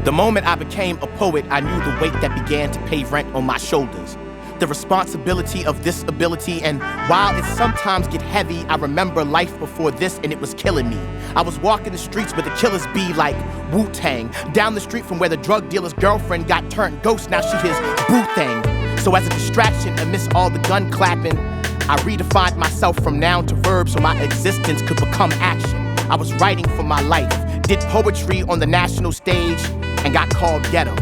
The moment I became a poet, I knew the weight that began to pay rent on my shoulders. The responsibility of this ability, and while it sometimes get heavy, I remember life before this and it was killing me. I was walking the streets where the killers be like Wu-Tang. Down the street from where the drug dealer's girlfriend got turned ghost, now she his boo-thing. So as a distraction amidst all the gun clapping, I redefined myself from noun to verb so my existence could become action. I was writing for my life, did poetry on the national stage, and got called ghetto.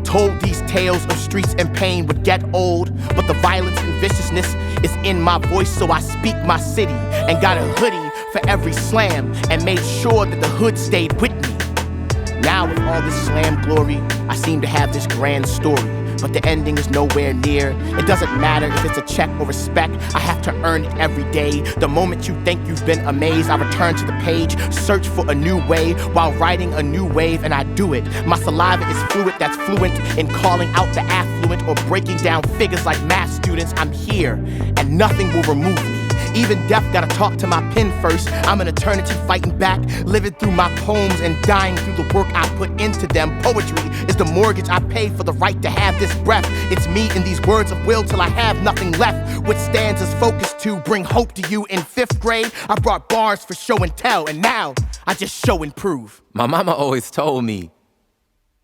Told these tales of streets and pain would get old, but the violence and viciousness is in my voice, so I speak my city and got a hoodie for every slam and made sure that the hood stayed with me. Now with all this slam glory, I seem to have this grand story, but the ending is nowhere near. It doesn't matter if it's a check or respect, I have to earn it every day. The moment you think you've been amazed, I return to the page, search for a new way while writing a new wave, and I do it. My saliva is fluid that's fluent in calling out the affluent or breaking down figures like math students. I'm here, and nothing will remove me. Even death gotta talk to my pen first. I'm an eternity fighting back, living through my poems and dying through the work I put into them. Poetry is the mortgage I pay for the right to have this breath. It's me in these words of will till I have nothing left. What stands as focus to bring hope to you in 5th grade? I brought bars for show and tell, and now I just show and prove. My mama always told me,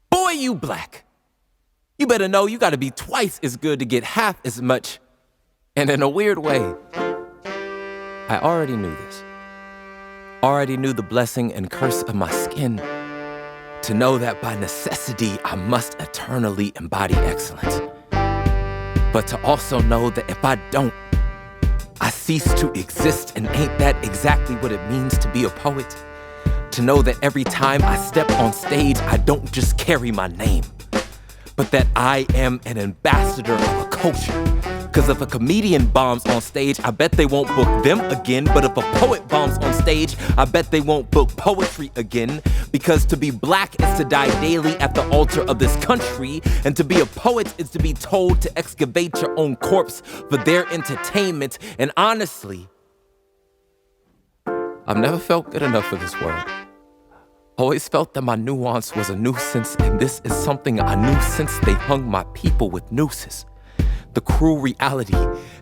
boy, you black. You better know you gotta be twice as good to get half as much. And in a weird way, I already knew this. Already knew the blessing and curse of my skin. To know that by necessity, I must eternally embody excellence. But to also know that if I don't, I cease to exist, and ain't that exactly what it means to be a poet? To know that every time I step on stage, I don't just carry my name, but that I am an ambassador of a culture. Cause if a comedian bombs on stage, I bet they won't book them again. But if a poet bombs on stage, I bet they won't book poetry again. Because to be black is to die daily at the altar of this country. And to be a poet is to be told to excavate your own corpse for their entertainment. And honestly, I've never felt good enough for this world. Always felt that my nuance was a nuisance, and this is something I knew since they hung my people with nooses. The cruel reality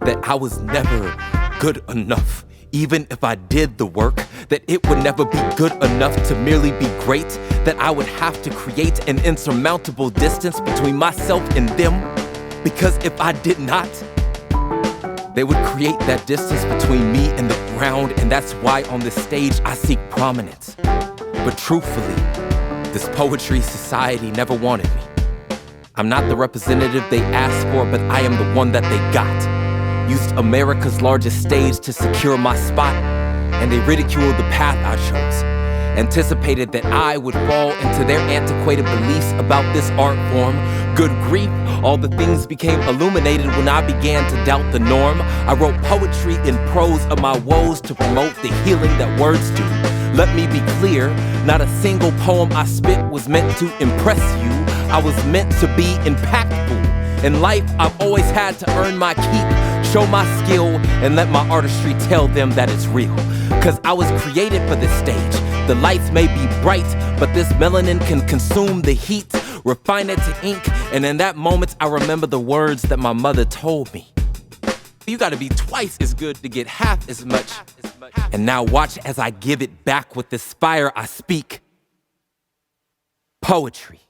that I was never good enough. Even if I did the work, that it would never be good enough to merely be great. That I would have to create an insurmountable distance between myself and them. Because if I did not, they would create that distance between me and the ground. And that's why on this stage I seek prominence. But truthfully, this poetry society never wanted me. I'm not the representative they asked for, but I am the one that they got. Used America's largest stage to secure my spot, and they ridiculed the path I chose. Anticipated that I would fall into their antiquated beliefs about this art form. Good grief, all the things became illuminated when I began to doubt the norm. I wrote poetry in prose of my woes to promote the healing that words do. Let me be clear, not a single poem I spit was meant to impress you. I was meant to be impactful. In life, I've always had to earn my keep, show my skill, and let my artistry tell them that it's real. Cause I was created for this stage. The lights may be bright, but this melanin can consume the heat, refine it to ink, and in that moment, I remember the words that my mother told me. You gotta be twice as good to get half as much. And now watch as I give it back with this fire I speak. Poetry.